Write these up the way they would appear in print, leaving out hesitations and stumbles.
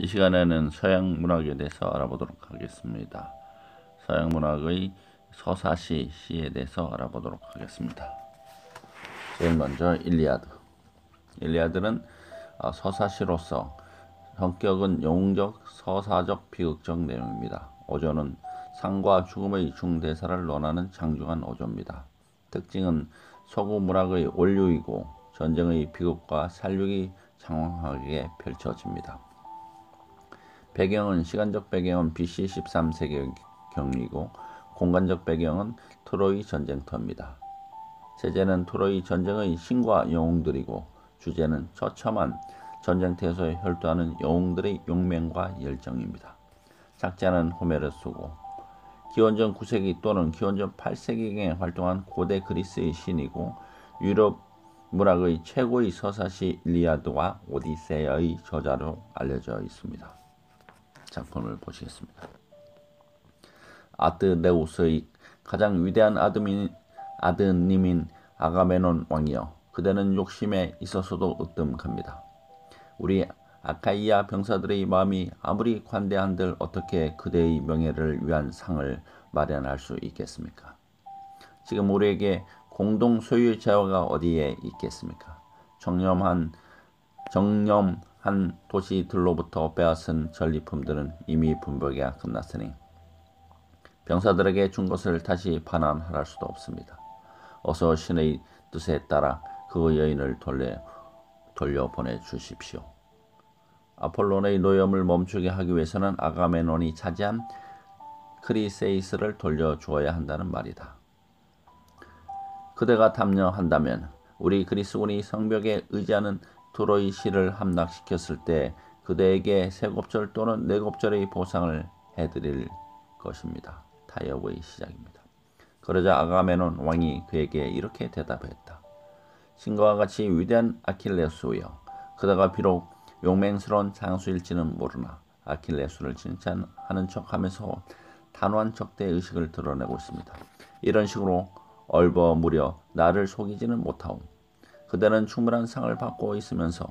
이 시간에는 서양 문학에 대해서 알아보도록 하겠습니다. 서양 문학의 서사시, 시에 대해서 알아보도록 하겠습니다. 제일 먼저 일리아드. 일리아드는 서사시로서 성격은 영웅적, 서사적, 비극적 내용입니다. 어조는 상과 죽음의 중대사를 논하는 장중한 어조입니다. 특징은 서구 문학의 원류이고 전쟁의 비극과 살육이 장황하게 펼쳐집니다. 배경은 시간적 배경은 BC 13세기경이고 공간적 배경은 트로이 전쟁터입니다. 세제는 트로이 전쟁의 신과 영웅들이고 주제는 처참한 전쟁터에서 혈투하는 영웅들의 용맹과 열정입니다. 작자는 호메로스고 기원전 9세기 또는 기원전 8세기경에 활동한 고대 그리스의 신이고 유럽 문학의 최고의 서사시 일리아드와 오디세아의 저자로 알려져 있습니다. 작품을 보시겠습니다. 아트레우스의 가장 위대한 아드님인 아가메논 왕이여, 그대는 욕심에 있어서도 으뜸합니다. 우리 아카이아 병사들의 마음이 아무리 관대한들 어떻게 그대의 명예를 위한 상을 마련할 수 있겠습니까? 지금 우리에게 공동 소유의 자유가 어디에 있겠습니까? 정념한 도시들로부터 빼앗은 전리품들은 이미 분배가 끝났으니 병사들에게 준 것을 다시 반환할 수도 없습니다. 어서 신의 뜻에 따라 그 여인을 돌려보내 주십시오. 아폴론의 노염을 멈추게 하기 위해서는 아가메논이 차지한 크리세이스를 돌려주어야 한다는 말이다. 그대가 담력한다면 우리 그리스군이 성벽에 의지하는 트로이 시를 함락시켰을 때 그대에게 3곱절 또는 4곱절의 보상을 해드릴 것입니다. 타협의 시작입니다. 그러자 아가메논 왕이 그에게 이렇게 대답했다. 신과 같이 위대한 아킬레스여, 그대가 비록 용맹스러운 장수일지는 모르나 아킬레스를 칭찬하는 척하면서 단호한 적대의식을 드러내고 있습니다. 이런 식으로 얼버무려 나를 속이지는 못하오. 그대는 충분한 상을 받고 있으면서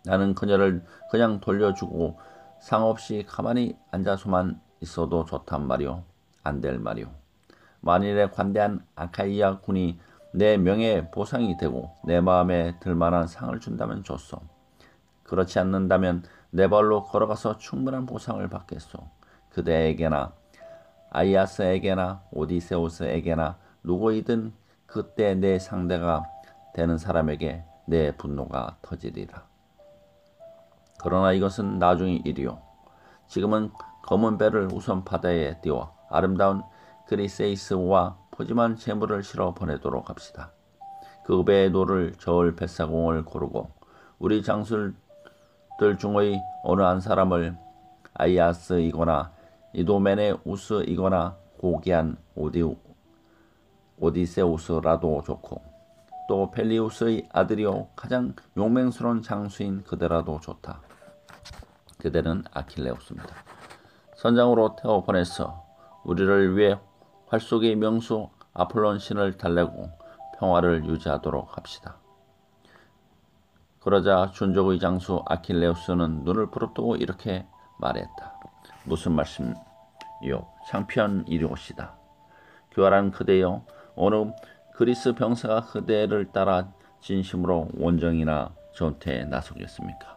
나는 그녀를 그냥 돌려주고 상 없이 가만히 앉아서만 있어도 좋단 말이오. 안 될 말이오. 만일에 관대한 아카이아 군이 내 명예의 보상이 되고 내 마음에 들만한 상을 준다면 좋소. 그렇지 않는다면 내 발로 걸어가서 충분한 보상을 받겠소. 그대에게나 아이아스에게나 오디세우스에게나 누구이든 그때 내 상대가 되는 사람에게 내 분노가 터지리라. 그러나 이것은 나중의 일이요. 지금은 검은 배를 우선 바다에 띄워 아름다운 그리세이스와 푸짐한 재물을 실어 보내도록 합시다. 그 배에 노를 저을 뱃사공을 고르고 우리 장수들 중의 어느 한 사람을 아이아스이거나 이도메네 우스이거나 고귀한 오디세우스라도 좋고 또 펠리우스의 아들이요 가장 용맹스러운 장수인 그대라도 좋다. 그대는 아킬레우스입니다. 선장으로 태워 보내서 우리를 위해 활 속의 명수 아폴론 신을 달래고 평화를 유지하도록 합시다. 그러자 준족의 장수 아킬레우스는 눈을 부릅뜨고 이렇게 말했다. 무슨 말씀이요? 창피한 일이옵시다. 교활한 그대여, 어느 그리스 병사가 그대를 따라 진심으로 원정이나 전투에 나서겠습니까?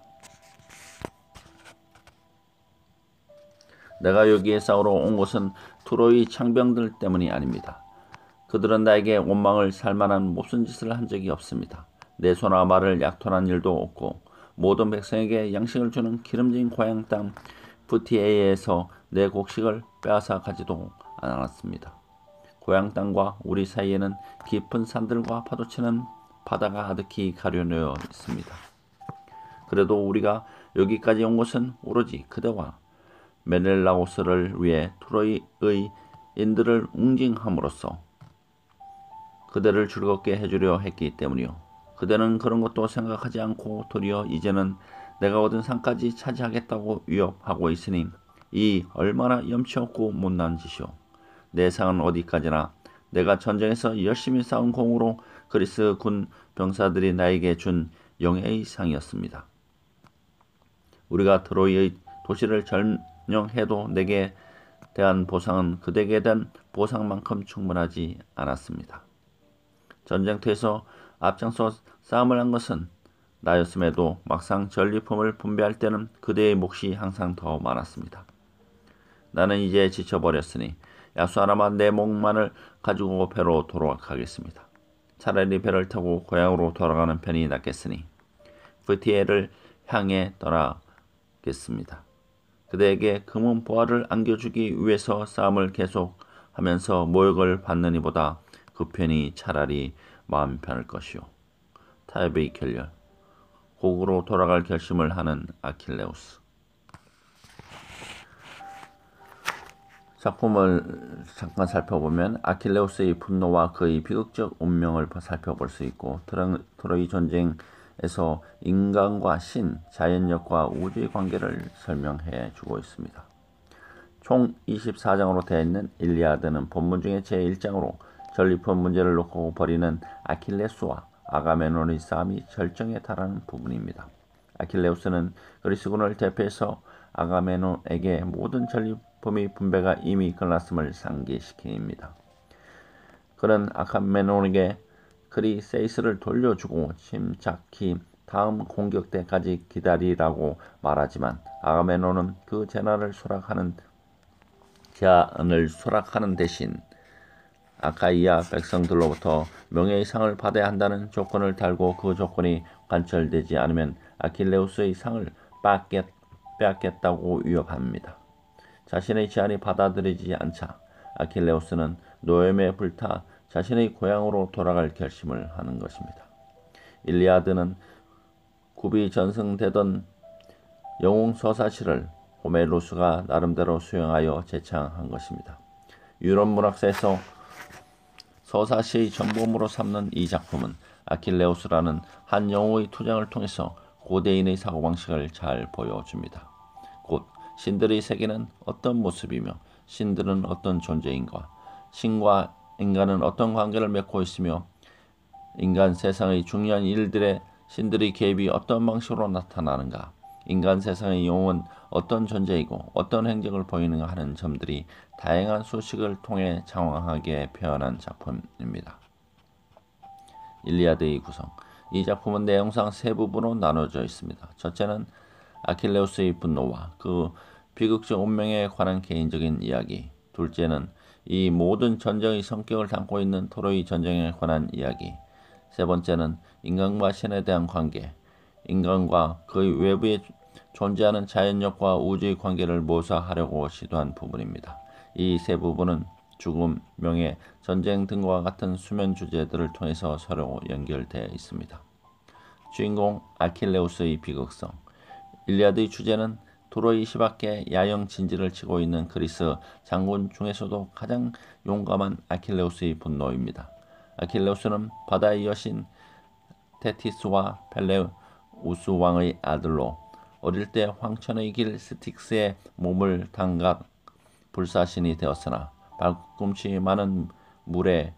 내가 여기에 싸우러 온 것은 트로이 창병들 때문이 아닙니다. 그들은 나에게 원망을 살만한 몹쓸 짓을 한 적이 없습니다. 내 소나 말을 약탈한 일도 없고 모든 백성에게 양식을 주는 기름진 고향 땅 부티에에서 내 곡식을 빼앗아 가지도 않았습니다. 고향 땅과 우리 사이에는 깊은 산들과 파도치는 바다가 아득히 가려놓여 있습니다. 그래도 우리가 여기까지 온 것은 오로지 그대와 메넬라오스를 위해 트로이의 인들을 웅징함으로써 그대를 즐겁게 해주려 했기 때문이요. 그대는 그런 것도 생각하지 않고 도리어 이제는 내가 얻은 상까지 차지하겠다고 위협하고 있으니 이 얼마나 염치 없고 못난 짓이오. 내 상은 어디까지나 내가 전쟁에서 열심히 쌓은 공으로 그리스 군 병사들이 나에게 준 영예의 상이었습니다. 우리가 트로이의 도시를 점령해도 내게 대한 보상은 그대에게 대한 보상만큼 충분하지 않았습니다. 전쟁터에서 앞장서 싸움을 한 것은 나였음에도 막상 전리품을 분배할 때는 그대의 몫이 항상 더 많았습니다. 나는 이제 지쳐버렸으니 야수 하나만 내 몫만을 가지고 배로 돌아가겠습니다. 차라리 배를 타고 고향으로 돌아가는 편이 낫겠으니 프티에를 향해 떠나겠습니다. 그대에게 금은 보화를 안겨주기 위해서 싸움을 계속하면서 모욕을 받는 이보다 그 편이 차라리 마음 편할 것이요. 타협의 결렬, 고국으로 돌아갈 결심을 하는 아킬레우스. 작품을 잠깐 살펴보면 아킬레우스의 분노와 그의 비극적 운명을 살펴볼 수 있고, 트로이 전쟁에서 인간과 신, 자연력과 우주의 관계를 설명해 주고 있습니다. 총 24장으로 되어 있는 일리아드는 본문 중에 제1장으로 전리품 문제를 놓고 벌이는 아킬레스와 아가메논의 싸움이 절정에 달하는 부분입니다. 아킬레우스는 그리스군을 대표해서 아가메논에게 모든 전리품의 분배가 이미 끝났음을 상기시킵니다. 그는 아가메논에게 크리세이스를 돌려주고 침착히 다음 공격 때까지 기다리라고 말하지만 아가메논은 그 제안을 수락하는 대신 아카이아 백성들로부터 명예의 상을 받아야 한다는 조건을 달고, 그 조건이 관철되지 않으면 아킬레우스의 상을 빼앗겠다고 위협합니다. 자신의 제안이 받아들이지 않자 아킬레우스는 노염에 불타 자신의 고향으로 돌아갈 결심을 하는 것입니다. 일리아드는 굽이 전승되던 영웅서사시를 호메로스가 나름대로 수용하여 제창한 것입니다. 유럽 문학사에서 서사시의 전범으로 삼는 이 작품은 아킬레우스라는 한 영웅의 투쟁을 통해서 고대인의 사고방식을 잘 보여줍니다. 곧 신들의 세계는 어떤 모습이며 신들은 어떤 존재인가, 신과 인간은 어떤 관계를 맺고 있으며 인간 세상의 중요한 일들에 신들의 개입이 어떤 방식으로 나타나는가, 인간 세상의 영웅은 어떤 존재이고 어떤 행적을 보이는가 하는 점들이 다양한 소식을 통해 장황하게 표현한 작품입니다. 일리아드의 구성. 이 작품은 내용상 세 부분으로 나눠져 있습니다. 첫째는 아킬레우스의 분노와 그 비극적 운명에 관한 개인적인 이야기. 둘째는 이 모든 전쟁의 성격을 담고 있는 트로이 전쟁에 관한 이야기. 세 번째는 인간과 신에 대한 관계, 인간과 그의 외부에 존재하는 자연력과 우주의 관계를 묘사하려고 시도한 부분입니다. 이 세 부분은 죽음, 명예, 전쟁 등과 같은 수면 주제들을 통해서 서로 연결되어 있습니다. 주인공 아킬레우스의 비극성. 일리아드의 주제는 트로이 시밖에 야영 진지를 치고 있는 그리스 장군 중에서도 가장 용감한 아킬레우스의 분노입니다. 아킬레우스는 바다의 여신 테티스와 펠레우스 왕의 아들로 어릴 때 황천의 길 스틱스에 몸을 담가 불사신이 되었으나 발꿈치 많은 물에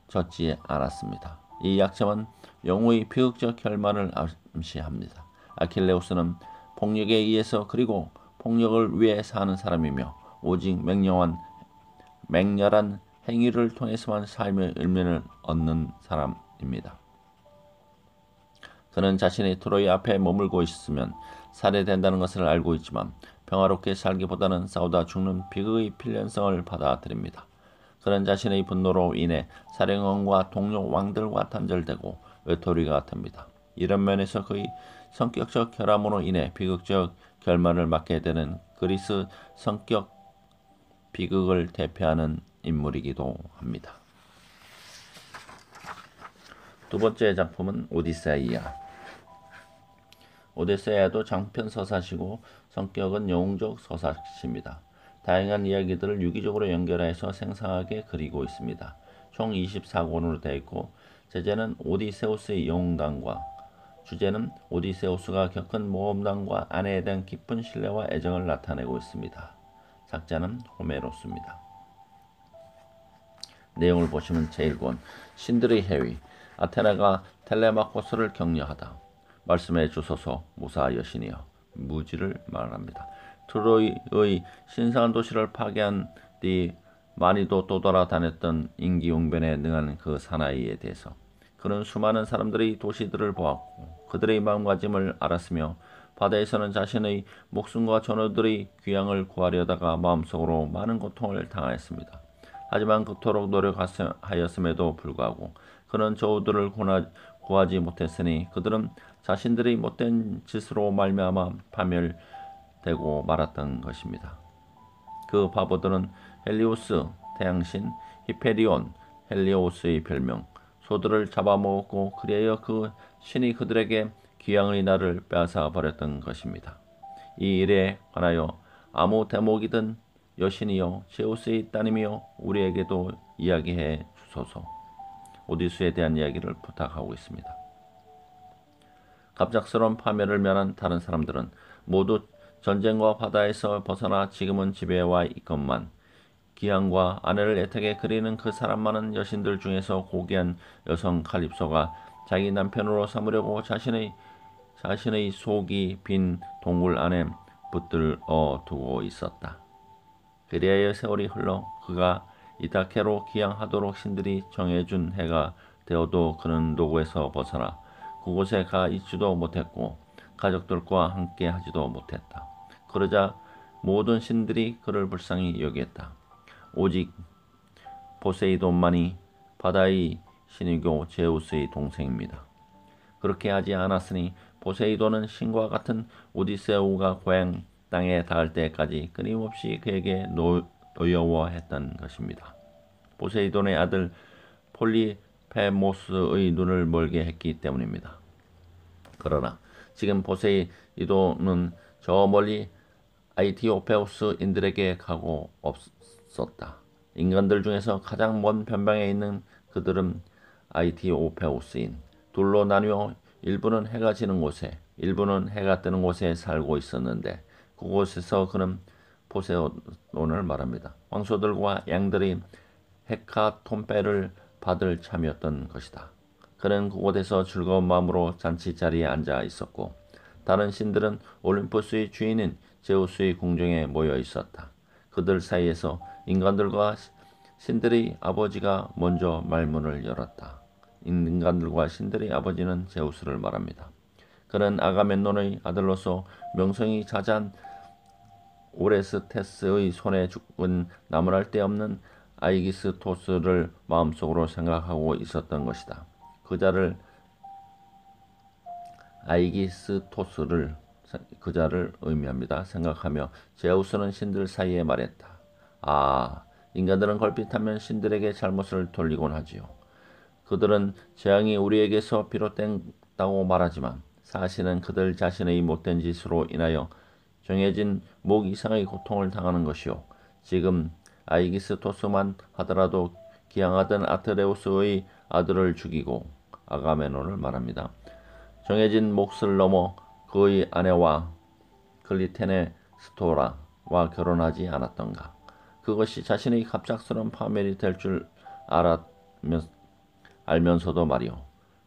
젖지 않았습니다. 이 약점은 영웅의 비극적 결말을 암시합니다. 아킬레우스는 폭력에 의해서 그리고 폭력을 위해 사는 사람이며 오직 맹렬한 행위를 통해서만 삶의 의미를 얻는 사람입니다. 그는 자신이 트로이 앞에 머물고 있으면 살해된다는 것을 알고 있지만 평화롭게 살기보다는 싸우다 죽는 비극의 필연성을 받아들입니다. 그는 자신의 분노로 인해 사령원과 동료 왕들과 단절되고 외톨이가 됩니다. 이런 면에서 그의 성격적 결함으로 인해 비극적 결말을 맞게 되는 그리스 성격 비극을 대표하는 인물이기도 합니다. 두 번째 작품은 오디세이아. 오디세이아도 장편 서사시고 성격은 영웅적 서사시입니다. 다양한 이야기들을 유기적으로 연결해서 생생하게 그리고 있습니다. 총 24권으로 되어 있고 제재는 오디세우스의 영웅담과 주제는 오디세우스가 겪은 모험담과 아내에 대한 깊은 신뢰와 애정을 나타내고 있습니다. 작자는 호메로스입니다. 내용을 보시면 제1권 신들의 해위. 아테나가 텔레마코스를 격려하다. 말씀해 주소서 무사 여신이여. 무지를 말합니다. 트로이의 신성한 도시를 파괴한 뒤 많이도 떠돌아다녔던 임기응변에 능한 그 사나이에 대해서 그는 수많은 사람들의 도시들을 보았고 그들의 마음가짐을 알았으며 바다에서는 자신의 목숨과 전우들의 귀향을 구하려다가 마음속으로 많은 고통을 당하였습니다. 하지만 그토록 노력하였음에도 불구하고 그는 저우들을 구하지 못했으니 그들은 자신들의 못된 짓으로 말미암아 파멸되고 말았던 것입니다. 그 바보들은 헬리오스, 태양신, 히페리온, 헬리오스의 별명, 소들을 잡아먹었고 그리하여 그 신이 그들에게 귀향의 날을 빼앗아 버렸던 것입니다. 이 일에 관하여 아무 대목이든 여신이여 제우스의 따님이여 우리에게도 이야기해 주소서. 오디세에 대한 이야기를 부탁하고 있습니다. 갑작스러운 파멸을 면한 다른 사람들은 모두 전쟁과 바다에서 벗어나 지금은 집에 와 있건만 기항과 아내를 애타게 그리는 그 사람만은 여신들 중에서 고귀한 여성 칼립소가 자기 남편으로 삼으려고 자신의 속이 빈 동굴 안에 붙들어 두고 있었다. 그리하여 세월이 흘러 그가 이타케로 기항하도록 신들이 정해준 해가 되어도 그는 노고에서 벗어나 그곳에 가 있지도 못했고 가족들과 함께 하지도 못했다. 그러자 모든 신들이 그를 불쌍히 여겼다. 오직 포세이돈만이 바다의 신이고 제우스의 동생입니다. 그렇게 하지 않았으니 포세이돈은 신과 같은 오디세우가 고향 땅에 닿을 때까지 끊임없이 그에게 노여워했던 것입니다. 포세이돈의 아들 폴리페모스의 눈을 멀게 했기 때문입니다. 그러나 지금 포세이돈은 저 멀리 아이티오페우스인들에게 가고 없었다. 인간들 중에서 가장 먼 변방에 있는 그들은 아이티오페우스인 둘로 나뉘어 일부는 해가 지는 곳에 일부는 해가 뜨는 곳에 살고 있었는데 그곳에서 그는 포세이돈을 말합니다. 황소들과 양들이 헤카톤페를 받을 참이었던 것이다. 그는 그곳에서 즐거운 마음으로 잔치 자리에 앉아 있었고 다른 신들은 올림푸스의 주인인 제우스의 궁정에 모여 있었다. 그들 사이에서 인간들과 신들의 아버지가 먼저 말문을 열었다. 인간들과 신들의 아버지는 제우스를 말합니다. 그는 아가멤논의 아들로서 명성이 자자한 오레스테스의 손에 죽은 나무랄 데 없는 아이기스토스를 마음속으로 생각하고 있었던 것이다. 그자를 의미합니다. 생각하며 제우스는 신들 사이에 말했다. 아, 인간들은 걸핏하면 신들에게 잘못을 돌리곤 하지요. 그들은 재앙이 우리에게서 비롯된다고 말하지만 사실은 그들 자신의 못된 짓으로 인하여 정해진 목 이상의 고통을 당하는 것이요. 지금 아이기스토스만 하더라도 기항하던 아트레우스의 아들을 죽이고 아가메논을 말합니다. 정해진 몫을 넘어 그의 아내와 클리테네스토라와 결혼하지 않았던가. 그것이 자신의 갑작스러운 파멸이 될 줄 알면서도 말이오.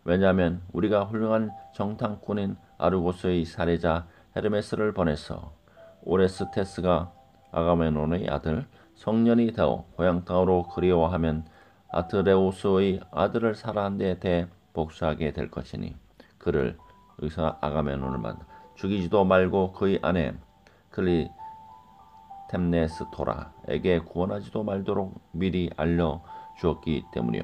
왜냐하면 우리가 훌륭한 정탐꾼인 아르고스의 살해자 헤르메스를 보내서 오레스테스가 아가메논의 아들 성년이 되어 고향 땅으로 그리워하면 아트레우스의 아들을 살해한 데 대해 복수하게 될 것이니 그를 의사 아가메논을 만나 죽이지도 말고 그의 아내 클리템네스토라에게 구원하지도 말도록 미리 알려주었기 때문이요.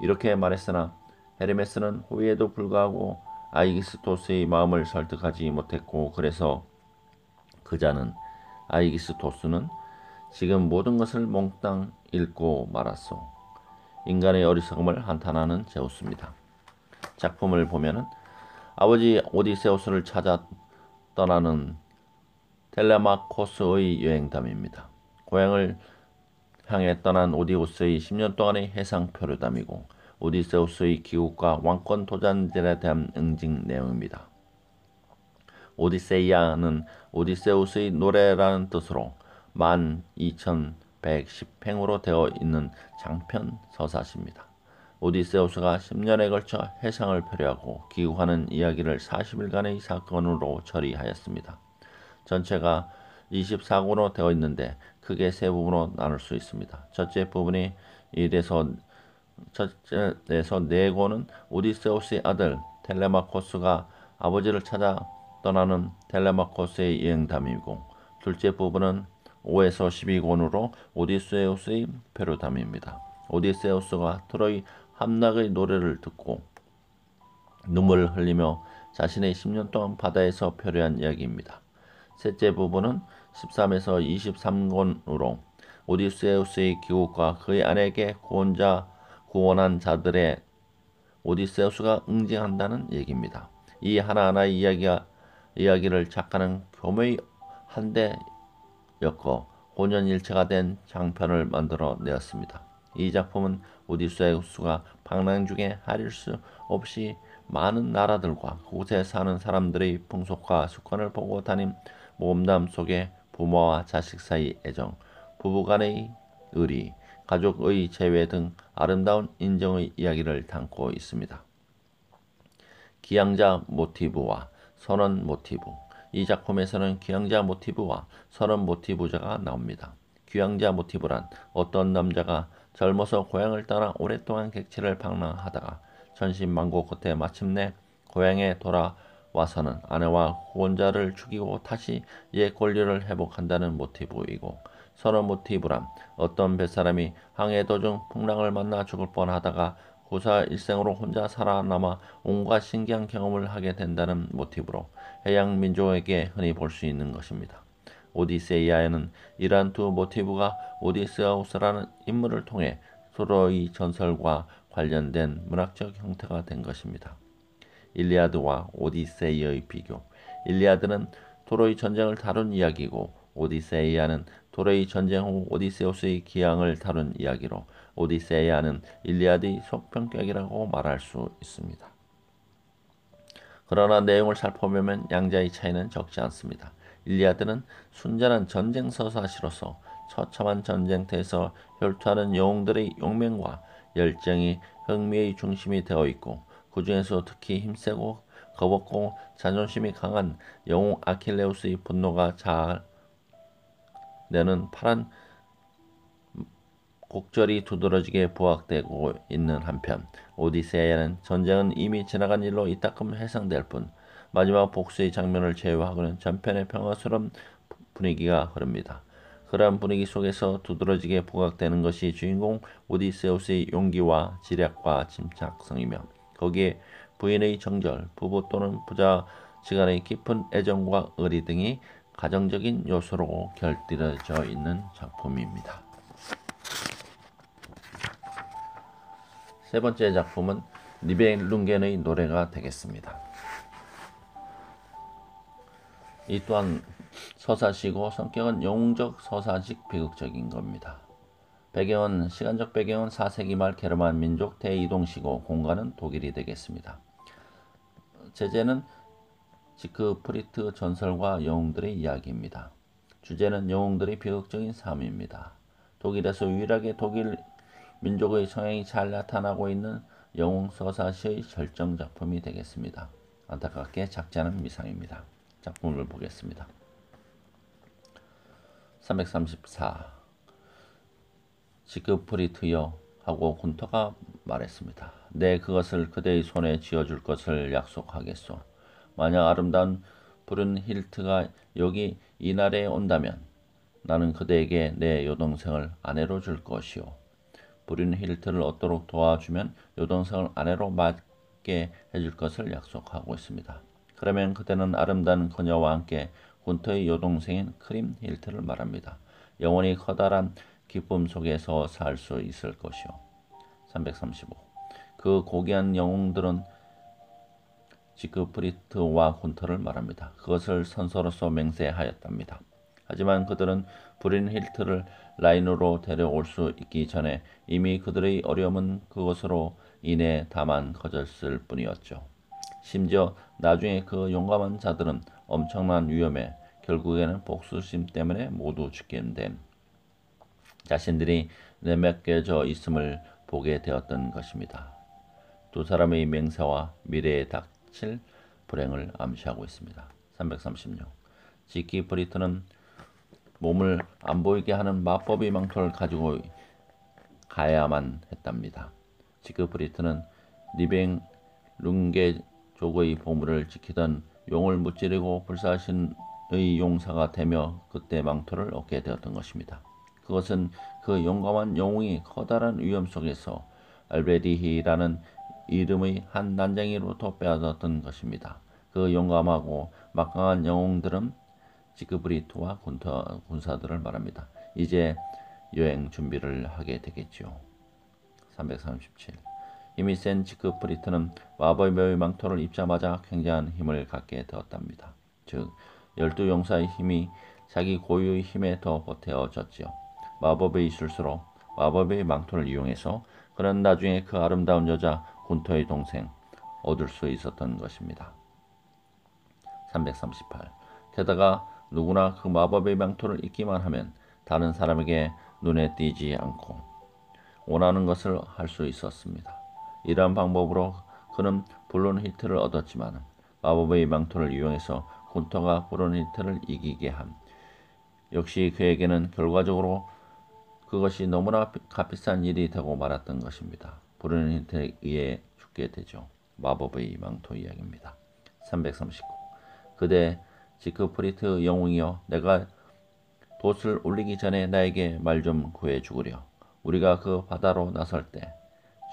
이렇게 말했으나 헤르메스는 호의에도 불구하고 아이기스토스의 마음을 설득하지 못했고 그래서 아이기스토스는 지금 모든 것을 몽땅 잃고 말았소. 인간의 어리석음을 한탄하는 제우스입니다. 작품을 보면은 아버지 오디세우스를 찾아 떠나는 텔레마코스의 여행담입니다. 고향을 향해 떠난 오디오스의 10년 동안의 해상 표류담이고 오디세우스의 귀국과 왕권 도전들에 대한 응징 내용입니다. 오디세이아는 오디세우스의 노래라는 뜻으로 12,110행으로 되어 있는 장편 서사시입니다. 오디세우스가 10년에 걸쳐 해상을 표류하고 귀국하는 이야기를 40일간의 사건으로 처리하였습니다. 전체가 24권으로 되어 있는데 크게 세 부분으로 나눌 수 있습니다. 첫째에서 4권은 오디세우스의 아들 텔레마코스가 아버지를 찾아 떠나는 텔레마코스의 여행담이고, 둘째 부분은 5에서 12권으로 오디세우스의 페루담입니다. 오디세우스가 트로이 함락의 노래를 듣고 눈물을 흘리며 자신의 10년 동안 바다에서 표류한 이야기입니다. 셋째 부분은 13에서 23권으로 오디세우스의 귀국과 그의 아내에게 구원한 자들의 오디세우스가 응징한다는 얘기입니다. 이 하나하나의 이야기를 작가는 교묘히 한데 엮어 혼연일체가 된 장편을 만들어 내었습니다. 이 작품은 오디세우스가 방랑 중에 가릴 수 없이 많은 나라들과 그곳에 사는 사람들의 풍속과 습관을 보고 다닌 모험담 속에 부모와 자식 사이 애정, 부부간의 의리, 가족의 재회 등 아름다운 인정의 이야기를 담고 있습니다. 기양자 모티브와 선원 모티브. 이 작품에서는 기양자 모티브와 선원 모티브자가 나옵니다. 기양자 모티브란 어떤 남자가 젊어서 고향을 떠나 오랫동안 객지를 방랑하다가 천신만고 끝에 마침내 고향에 돌아와서는 아내와 후원자를 죽이고 다시 옛 권리를 회복한다는 모티브이고, 선원 모티브란 어떤 뱃사람이 항해 도중 풍랑을 만나 죽을 뻔하다가 고사 일생으로 혼자 살아남아 온갖 신기한 경험을 하게 된다는 모티브로 해양 민족에게 흔히 볼 수 있는 것입니다. 오디세이아에는 이러한 두 모티브가 오디세우스라는 인물을 통해 트로이 전설과 관련된 문학적 형태가 된 것입니다. 일리아드와 오디세이의 비교. 일리아드는 트로이 전쟁을 다룬 이야기고, 오디세이아는 트로이 전쟁 후 오디세우스의 기항을 다룬 이야기로 오디세이아는 일리아드의 속편격이라고 말할 수 있습니다. 그러나 내용을 살펴보면 양자의 차이는 적지 않습니다. 일리아드는 순전한 전쟁 서사시로서 처참한 전쟁터에서 혈투하는 영웅들의 용맹과 열정이 흥미의 중심이 되어 있고, 그 중에서 특히 힘세고 겁없고 자존심이 강한 영웅 아킬레우스의 분노가 잘 내는 파란 곡절이 두드러지게 부각되고 있는 한편, 오디세이아는 전쟁은 이미 지나간 일로 이따금 해상될 뿐 마지막 복수의 장면을 제외하고는 전편의 평화스러운 분위기가 흐릅니다. 그러한 분위기 속에서 두드러지게 부각되는 것이 주인공 오디세우스의 용기와 지략과 침착성이며, 거기에 부인의 정절, 부부 또는 부자지간의 깊은 애정과 의리 등이 가정적인 요소로 결들여져 있는 작품입니다. 세 번째 작품은 니벨룽겐의 노래가 되겠습니다. 이 또한 서사시고 성격은 영웅적 서사식 비극적인 겁니다. 시간적 배경은 4세기 말 게르만 민족 대이동시고 공간은 독일이 되겠습니다. 제재는 지크프리트 전설과 영웅들의 이야기입니다. 주제는 영웅들의 비극적인 삶입니다. 독일에서 유일하게 독일 민족의 성향이 잘 나타나고 있는 영웅 서사시의 절정 작품이 되겠습니다. 안타깝게 작지 않은 미상입니다. 작품을 보겠습니다. 334. 지크프리트여 하고 군터가 말했습니다. 내 그것을 그대의 손에 쥐어줄 것을 약속하겠소. 만약 아름다운 브룬힐트가 여기 이 나라에 온다면 나는 그대에게 내 여동생을 아내로 줄 것이오. 브룬힐트를 얻도록 도와주면 여동생을 아내로 맞게 해줄 것을 약속하고 있습니다. 그러면 그대는 아름다운 그녀와 함께 군터의 여동생인 크림힐트를 말합니다. 영원히 커다란 기쁨 속에서 살 수 있을 것이오. 335. 그 고귀한 영웅들은 지크프리트와 군터를 말합니다. 그것을 선서로서 맹세하였답니다. 하지만 그들은 브룬힐트를 라인으로 데려올 수 있기 전에 이미 그들의 어려움은 그것으로 인해 다만 커졌을 뿐이었죠. 심지어 나중에 그 용감한 자들은 엄청난 위험에 결국에는 복수심 때문에 모두 죽게 된 자신들이 내맡겨져 있음을 보게 되었던 것입니다. 두 사람의 맹세와 미래에 닥칠 불행을 암시하고 있습니다. 336. 지키프리트는 몸을 안 보이게 하는 마법의 망토를 가지고 가야만 했답니다. 지크프리트는 니뱅룽게족의 보물을 지키던 용을 무찌르고 불사신의 용사가 되며 그때 망토를 얻게 되었던 것입니다. 그것은 그 용감한 영웅이 커다란 위험 속에서 알베리히라는 이름의 한 난쟁이로부터 빼앗았던 것입니다. 그 용감하고 막강한 영웅들은 지크프리트와 군사들을 말합니다. 이제 여행 준비를 하게 되겠죠. 337. 힘이 센 지크프리트는 마법의 망토를 입자마자 굉장한 힘을 갖게 되었답니다. 즉 12용사의 힘이 자기 고유의 힘에 더 보태어졌지요. 마법의 술수로 마법의 망토를 이용해서 그는 나중에 그 아름다운 여자 군토의 동생 얻을 수 있었던 것입니다. 338. 게다가 누구나 그 마법의 망토를 입기만 하면 다른 사람에게 눈에 띄지 않고 원하는 것을 할 수 있었습니다. 이러한 방법으로 그는 브룬힐트를 얻었지만 마법의 망토를 이용해서 군토가 브룬힐트를 이기게 함. 역시 그에게는 결과적으로 그것이 너무나 값비싼 일이 되고 말았던 것입니다. 브룬힐트에 의해 죽게 되죠. 마법의 망토 이야기입니다. 339. 그대 지크프리트 영웅이여, 내가 돛을 올리기 전에 나에게 말 좀 구해 주구려. 우리가 그 바다로 나설 때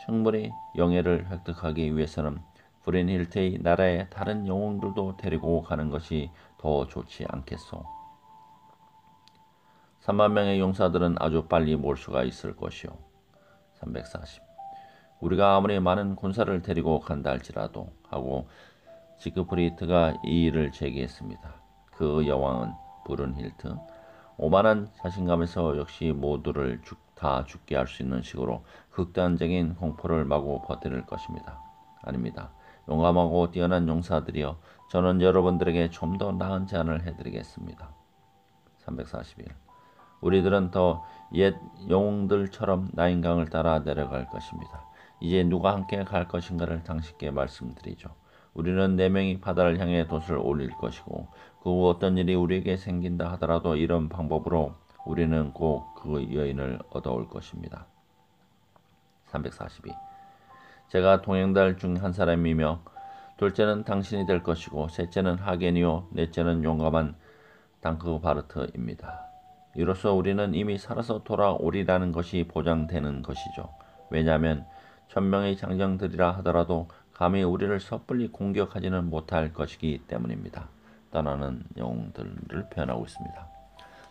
충분히 영예를 획득하기 위해서는 브룬힐트의 나라의 다른 영웅들도 데리고 가는 것이 더 좋지 않겠소. 3만 명의 용사들은 아주 빨리 몰 수가 있을 것이요. 340. 우리가 아무리 많은 군사를 데리고 간다 할지라도 하고 지크프리트가 이 일을 제기했습니다. 그 여왕은 브룬힐트 오만한 자신감에서 역시 모두를 다 죽게 할 수 있는 식으로 극단적인 공포를 마구 퍼뜨릴 것입니다. 아닙니다. 용감하고 뛰어난 용사들이여, 저는 여러분들에게 좀 더 나은 제안을 해드리겠습니다. 341. 우리들은 더 옛 영웅들처럼 나인강을 따라 내려갈 것입니다. 이제 누가 함께 갈 것인가를 당신께 말씀드리죠. 우리는 4명이 바다를 향해 돛을 올릴 것이고 그 후 어떤 일이 우리에게 생긴다 하더라도 이런 방법으로 우리는 꼭 그 여인을 얻어올 것입니다. 342. 제가 동행달 중 한 사람이며 둘째는 당신이 될 것이고 셋째는 하겐이요 넷째는 용감한 당크바르트입니다. 이로써 우리는 이미 살아서 돌아오리라는 것이 보장되는 것이죠. 왜냐하면 1000명의 장정들이라 하더라도 감히 우리를 섣불리 공격하지는 못할 것이기 때문입니다. 떠나는 영웅들을 표현하고 있습니다.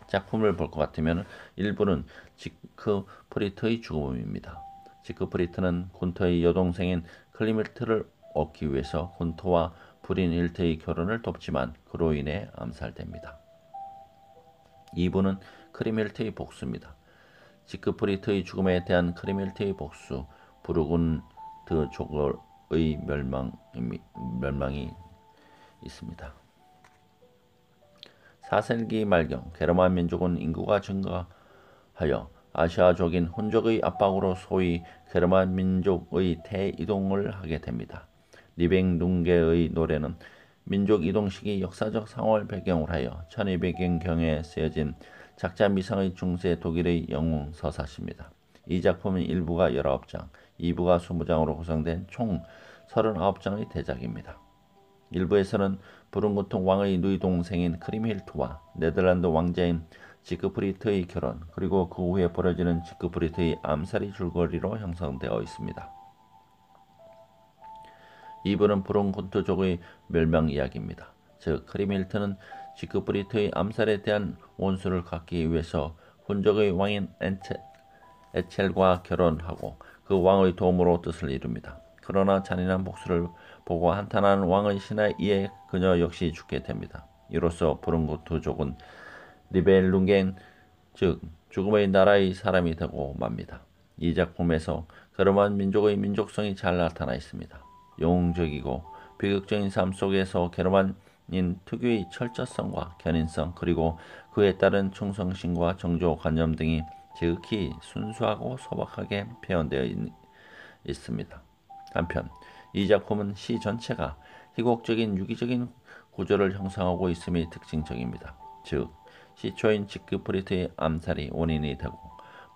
작품을 볼 것 같으면 일부는 지크프리트의 죽음입니다. 지크프리트는 군토의 여동생인 클리밀트를 얻기 위해서 군토와 브룬힐트의 결혼을 돕지만 그로 인해 암살됩니다. 2부는 크리밀트의 복수입니다. 지크프리트의 죽음에 대한 크리밀트의 복수, 부르군드족의 멸망이 있습니다. 4세기 말경 게르만 민족은 인구가 증가하여 아시아족인 훈족의 압박으로 소위 게르만 민족의 대이동을 하게 됩니다. 니뱅룽게의 노래는 민족 이동식이 역사적 상황을 배경으로 하여 1200년경에 쓰여진 작자 미상의 중세 독일의 영웅 서사시입니다. 이 작품은 1부가 19장, 2부가 20장으로 구성된 총 39장의 대작입니다. 1부에서는 부른군토 왕의 누이 동생인 크림힐트와 네덜란드 왕자인 지크프리트의 결혼, 그리고 그 후에 벌어지는 지크프리트의 암살이 줄거리로 형성되어 있습니다. 2부는 부른군토족의 멸망 이야기입니다. 즉 크림힐트는 지크프리트의 암살에 대한 원수를 갚기 위해서 훈족의 왕인 에첼과 결혼하고 그 왕의 도움으로 뜻을 이룹니다. 그러나 잔인한 복수를 보고 한탄하는 왕의 신하에 의해 그녀 역시 죽게 됩니다. 이로써 부른군토족은 니벨룽겐, 즉 죽음의 나라의 사람이 되고 맙니다. 이 작품에서 게르만 민족의 민족성이 잘 나타나 있습니다. 영웅적이고 비극적인 삶 속에서 게르만인 특유의 철저성과 견인성, 그리고 그에 따른 충성심과 정조관념 등이 지극히 순수하고 소박하게 표현되어 있습니다. 한편 이 작품은 시 전체가 희곡적인 유기적인 구조를 형성하고 있음이 특징적입니다. 즉, 시초인 지크프리트의 암살이 원인이 되고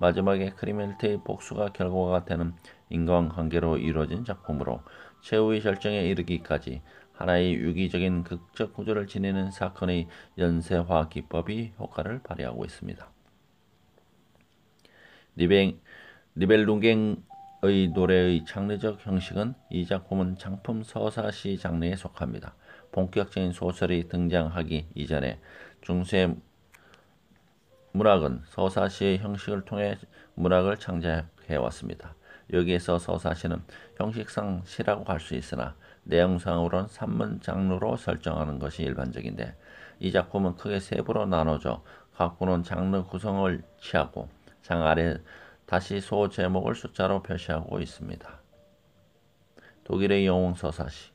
마지막에 크리멜트의 복수가 결과가 되는 인과관계로 이루어진 작품으로 최후의 절정에 이르기까지 하나의 유기적인 극적 구조를 지니는 사건의 연쇄화 기법이 효과를 발휘하고 있습니다. 니벨룽갱의 노래의 창의적 형식은 이 작품은 장품 서사시 장르에 속합니다. 본격적인 소설이 등장하기 이전에 중세 문학은 서사시의 형식을 통해 문학을 창작해왔습니다. 여기에서 서사시는 형식상 시라고 할 수 있으나 내용상으로는 산문 장르로 설정하는 것이 일반적인데 이 작품은 크게 세 부로 나눠져 각부는 장르 구성을 취하고 장 아래 다시 소 제목을 숫자로 표시하고 있습니다. 독일의 영웅 서사시.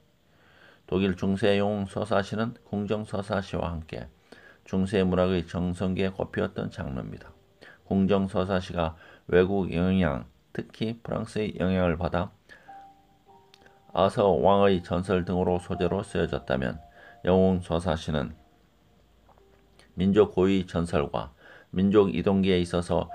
독일 중세 영웅 서사시는 궁정 서사시와 함께 중세 문학의 정성기에 꼽히었던 장르입니다. 궁정 서사시가 외국 영향, 특히 프랑스의 영향을 받아 아서 왕의 전설 등으로 소재로 쓰여졌다면 영웅 서사시는 민족 고유의 전설과 민족 이동기에 있어서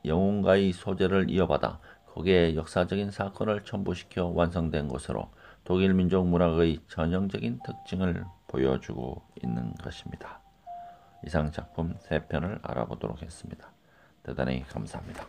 영웅가의 소재를 이어받아 거기에 역사적인 사건을 첨부시켜 완성된 것으로 독일 민족 문학의 전형적인 특징을 보여주고 있는 것입니다. 이상 작품 3편을 알아보도록 했습니다. 대단히 감사합니다.